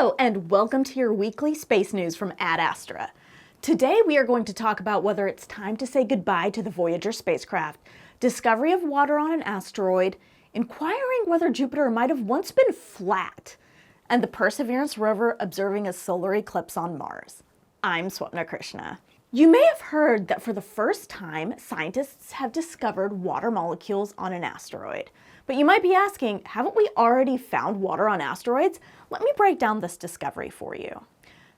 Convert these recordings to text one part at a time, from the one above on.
Hello, and welcome to your weekly space news from Ad Astra. Today we are going to talk about whether it's time to say goodbye to the Voyager spacecraft, discovery of water on an asteroid, inquiring whether Jupiter might have once been flat, and the Perseverance rover observing a solar eclipse on Mars. I'm Swapna Krishna. You may have heard that for the first time, scientists have discovered water molecules on an asteroid. But you might be asking, haven't we already found water on asteroids? Let me break down this discovery for you.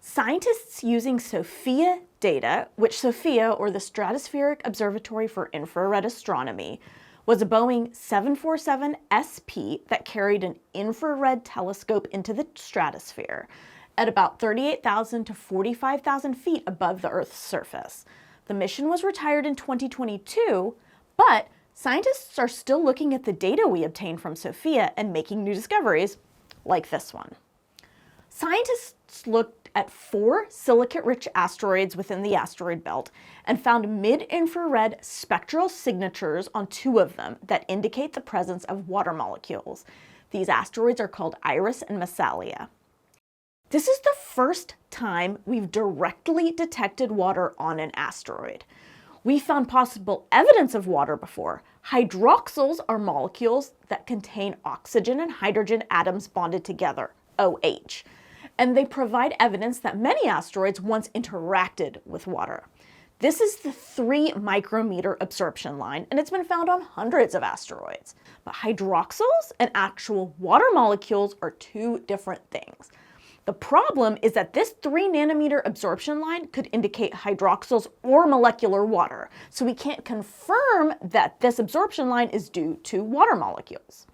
Scientists using SOFIA data, which SOFIA, or the Stratospheric Observatory for Infrared Astronomy, was a Boeing 747 SP that carried an infrared telescope into the stratosphere at about 38,000 to 45,000 feet above the Earth's surface. The mission was retired in 2022, but scientists are still looking at the data we obtained from SOFIA and making new discoveries, like this one. Scientists looked at 4 silicate-rich asteroids within the asteroid belt and found mid-infrared spectral signatures on 2 of them that indicate the presence of water molecules. These asteroids are called Iris and Massalia. This is the first time we've directly detected water on an asteroid. We found possible evidence of water before. Hydroxyls are molecules that contain oxygen and hydrogen atoms bonded together, OH, and they provide evidence that many asteroids once interacted with water. This is the 3 micrometer absorption line, and it's been found on hundreds of asteroids. But hydroxyls and actual water molecules are 2 different things. The problem is that this 3 nanometer absorption line could indicate hydroxyls or molecular water, so we can't confirm that this absorption line is due to water molecules.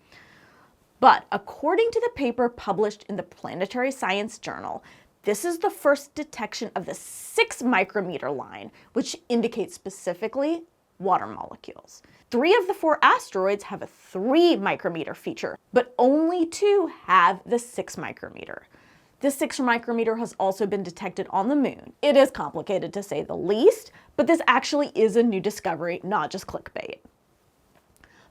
But according to the paper published in the Planetary Science Journal, this is the first detection of the 6 micrometer line, which indicates specifically water molecules. 3 of the 4 asteroids have a 3 micrometer feature, but only 2 have the 6 micrometer. This 6 micrometer has also been detected on the moon. It is complicated to say the least, but this actually is a new discovery, not just clickbait.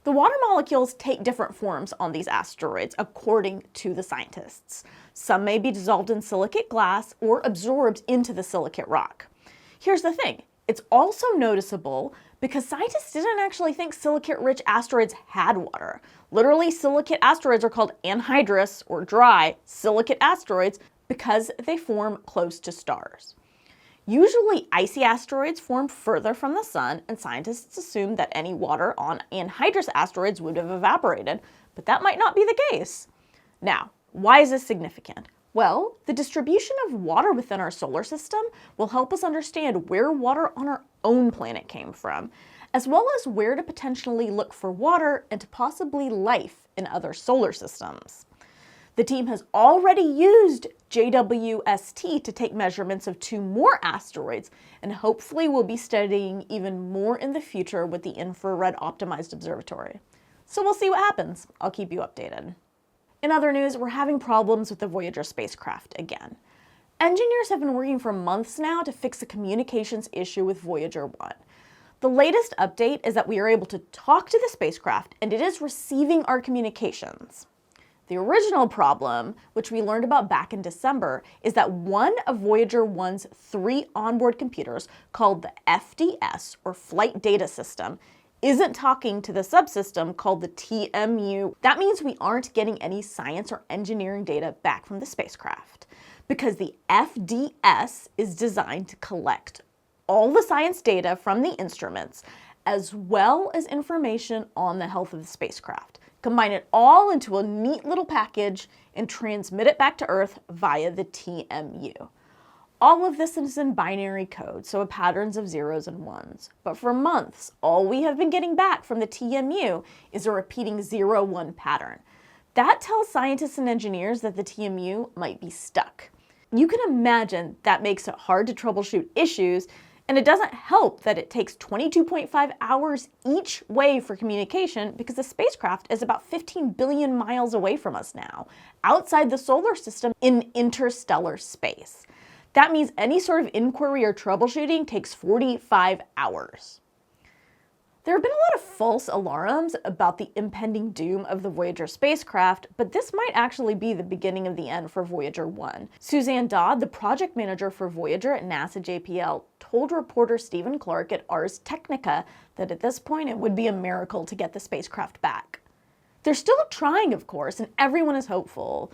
The water molecules take different forms on these asteroids according to the scientists. Some may be dissolved in silicate glass or absorbed into the silicate rock. Here's the thing, it's also noticeable because scientists didn't actually think silicate-rich asteroids had water. Literally, silicate asteroids are called anhydrous or dry silicate asteroids because they form close to stars. Usually, icy asteroids form further from the sun, and scientists assume that any water on anhydrous asteroids would have evaporated, but that might not be the case. Now, why is this significant? Well, the distribution of water within our solar system will help us understand where water on our own planet came from, as well as where to potentially look for water and to possibly life in other solar systems. The team has already used JWST to take measurements of 2 more asteroids, and hopefully we'll be studying even more in the future with the infrared optimized observatory. So we'll see what happens. I'll keep you updated. In other news, we're having problems with the Voyager spacecraft again. Engineers have been working for months now to fix a communications issue with Voyager 1. The latest update is that we are able to talk to the spacecraft and it is receiving our communications. The original problem, which we learned about back in December, is that one of Voyager 1's 3 onboard computers, called the FDS, or Flight Data System, isn't talking to the subsystem called the TMU. That means we aren't getting any science or engineering data back from the spacecraft, because the FDS is designed to collect all the science data from the instruments, as well as information on the health of the spacecraft, combine it all into a neat little package, and transmit it back to Earth via the TMU. All of this is in binary code, so patterns of 0s and 1s. But for months, all we have been getting back from the TMU is a repeating 0-1 pattern. That tells scientists and engineers that the TMU might be stuck. You can imagine that makes it hard to troubleshoot issues, and it doesn't help that it takes 22.5 hours each way for communication because the spacecraft is about 15 billion miles away from us now, outside the solar system in interstellar space. That means any sort of inquiry or troubleshooting takes 45 hours. There have been a lot of false alarms about the impending doom of the Voyager spacecraft, but this might actually be the beginning of the end for Voyager 1. Suzanne Dodd, the project manager for Voyager at NASA JPL, told reporter Stephen Clark at Ars Technica that at this point it would be a miracle to get the spacecraft back. They're still trying, of course, and everyone is hopeful.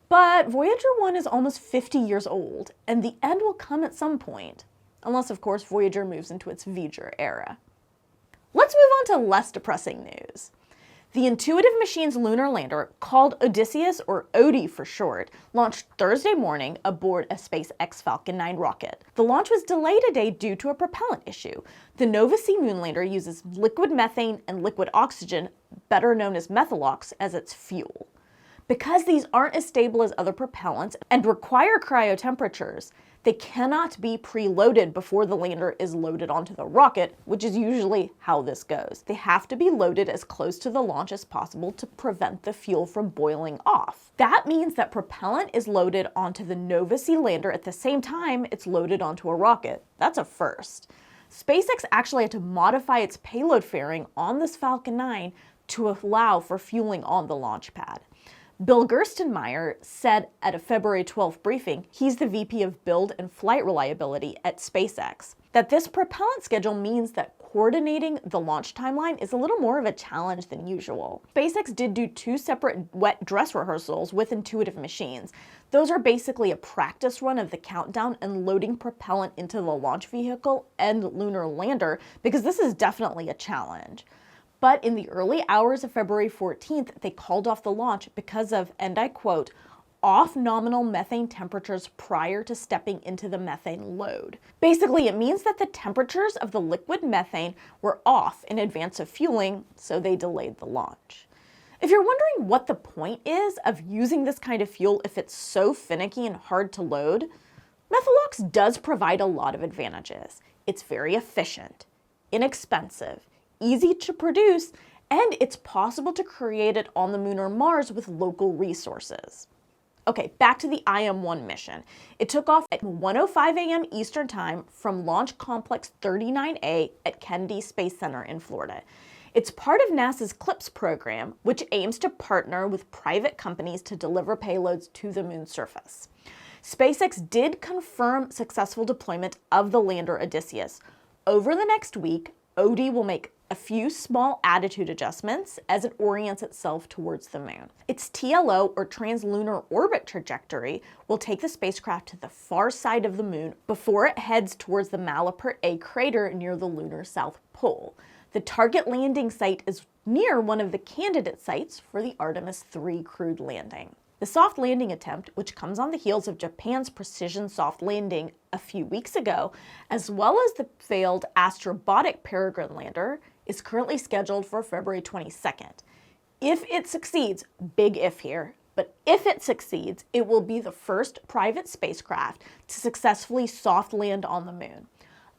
But Voyager 1 is almost 50 years old, and the end will come at some point. Unless, of course, Voyager moves into its Voyager era. Let's move on to less depressing news. The Intuitive Machines lunar lander, called Odysseus, or ODI for short, launched Thursday morning aboard a SpaceX Falcon 9 rocket. The launch was delayed a day due to a propellant issue. The Nova C moonlander uses liquid methane and liquid oxygen, better known as methalox, as its fuel. Because these aren't as stable as other propellants and require cryo temperatures, they cannot be preloaded before the lander is loaded onto the rocket, which is usually how this goes. They have to be loaded as close to the launch as possible to prevent the fuel from boiling off. That means that propellant is loaded onto the Nova C lander at the same time it's loaded onto a rocket. That's a first. SpaceX actually had to modify its payload fairing on this Falcon 9 to allow for fueling on the launch pad. Bill Gerstenmaier said at a February 12th briefing, he's the VP of Build and Flight Reliability at SpaceX, that this propellant schedule means that coordinating the launch timeline is a little more of a challenge than usual. SpaceX did do 2 separate wet dress rehearsals with Intuitive Machines. Those are basically a practice run of the countdown and loading propellant into the launch vehicle and lunar lander, because this is definitely a challenge. But in the early hours of February 14th, they called off the launch because of, and I quote, off nominal methane temperatures prior to stepping into the methane load. Basically, it means that the temperatures of the liquid methane were off in advance of fueling, so they delayed the launch. If you're wondering what the point is of using this kind of fuel if it's so finicky and hard to load, methalox does provide a lot of advantages. It's very efficient, inexpensive, easy to produce, and it's possible to create it on the moon or Mars with local resources. Okay, back to the IM-1 mission. It took off at 1:05 a.m. Eastern Time from Launch Complex 39A at Kennedy Space Center in Florida. It's part of NASA's eclipse program, which aims to partner with private companies to deliver payloads to the moon's surface. SpaceX did confirm successful deployment of the lander Odysseus. Over the next week, ODI will make a few small attitude adjustments as it orients itself towards the moon. Its TLO, or translunar orbit trajectory, will take the spacecraft to the far side of the moon before it heads towards the Malapert A crater near the lunar south pole. The target landing site is near one of the candidate sites for the Artemis 3 crewed landing. The soft landing attempt, which comes on the heels of Japan's precision soft landing a few weeks ago, as well as the failed Astrobotic Peregrine lander, is currently scheduled for February 22nd. If it succeeds, big if here, but if it succeeds, it will be the first private spacecraft to successfully soft land on the moon.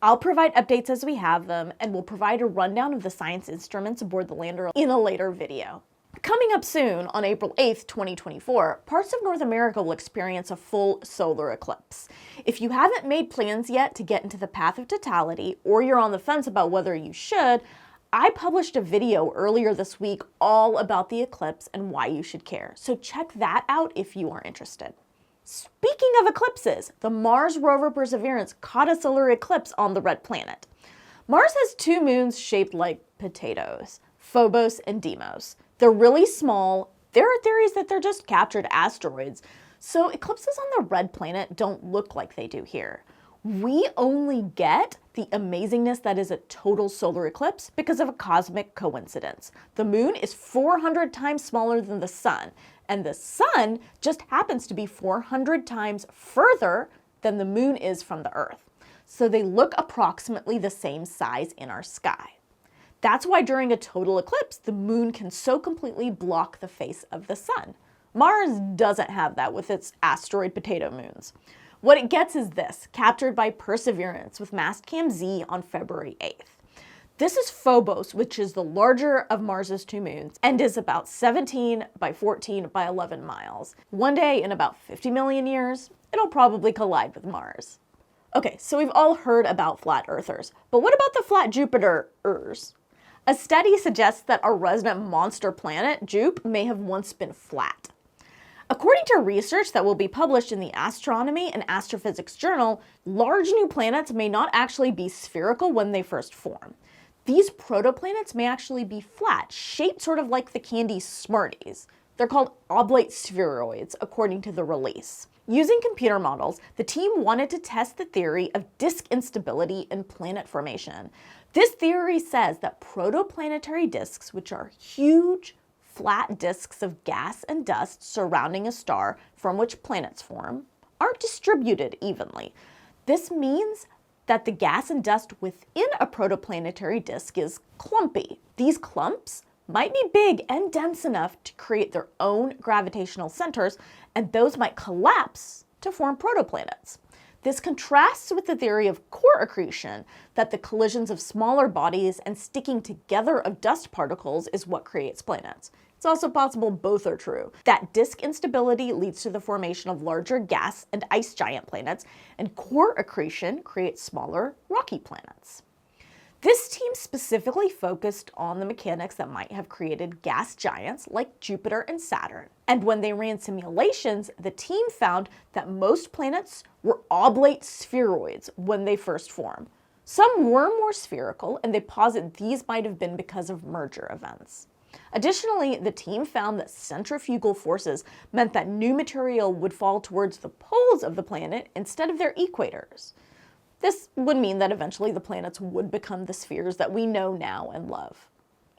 I'll provide updates as we have them, and will provide a rundown of the science instruments aboard the lander in a later video. Coming up soon, on April 8th, 2024, parts of North America will experience a full solar eclipse. If you haven't made plans yet to get into the path of totality, or you're on the fence about whether you should, I published a video earlier this week all about the eclipse and why you should care, so check that out if you are interested. Speaking of eclipses, the Mars rover Perseverance caught a solar eclipse on the red planet. Mars has 2 moons shaped like potatoes, Phobos and Deimos. They're really small. There are theories that they're just captured asteroids, so eclipses on the red planet don't look like they do here. We only get the amazingness that is a total solar eclipse because of a cosmic coincidence. The moon is 400 times smaller than the sun, and the sun just happens to be 400 times further than the moon is from the Earth. So they look approximately the same size in our sky. That's why during a total eclipse, the moon can so completely block the face of the sun. Mars doesn't have that with its asteroid potato moons. What it gets is this, captured by Perseverance with Mastcam Z on February 8th. This is Phobos, which is the larger of Mars's 2 moons, and is about 17 by 14 by 11 miles. One day in about 50 million years, it'll probably collide with Mars. Okay, so we've all heard about flat earthers, but what about the flat Jupiter-ers? A study suggests that our resident monster planet, Jupe, may have once been flat. According to research that will be published in the Astronomy and Astrophysics journal, large new planets may not actually be spherical when they first form. These protoplanets may actually be flat, shaped sort of like the candy Smarties. They're called oblate spheroids, according to the release. Using computer models, the team wanted to test the theory of disk instability in planet formation. This theory says that protoplanetary disks, which are huge, flat disks of gas and dust surrounding a star from which planets form, aren't distributed evenly. This means that the gas and dust within a protoplanetary disk is clumpy. These clumps might be big and dense enough to create their own gravitational centers, and those might collapse to form protoplanets. This contrasts with the theory of core accretion, that the collisions of smaller bodies and sticking together of dust particles is what creates planets. It's also possible both are true, that disk instability leads to the formation of larger gas and ice giant planets, and core accretion creates smaller rocky planets. This team specifically focused on the mechanics that might have created gas giants like Jupiter and Saturn. And when they ran simulations, the team found that most planets were oblate spheroids when they first formed. Some were more spherical, and they posit these might have been because of merger events. Additionally, the team found that centrifugal forces meant that new material would fall towards the poles of the planet instead of their equators. This would mean that eventually the planets would become the spheres that we know now and love.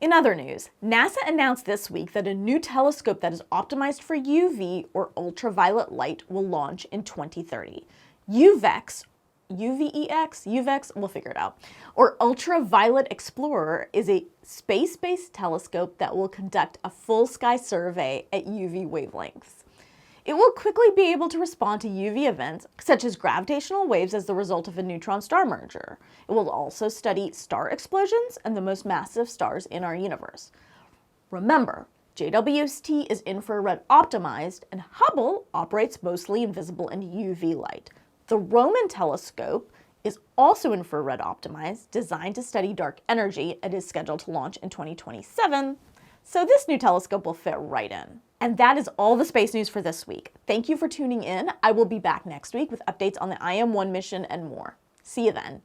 In other news, NASA announced this week that a new telescope that is optimized for UV or ultraviolet light will launch in 2030. UVEX, UVEX, we'll figure it out, or Ultraviolet Explorer is a space-based telescope that will conduct a full sky survey at UV wavelengths. It will quickly be able to respond to UV events such as gravitational waves as the result of a neutron-star merger. It will also study star explosions and the most massive stars in our universe. Remember, JWST is infrared optimized and Hubble operates mostly in visible and UV light. The Roman telescope is also infrared optimized, designed to study dark energy, and is scheduled to launch in 2027, so this new telescope will fit right in. And that is all the space news for this week. Thank you for tuning in. I will be back next week with updates on the IM-1 mission and more. See you then.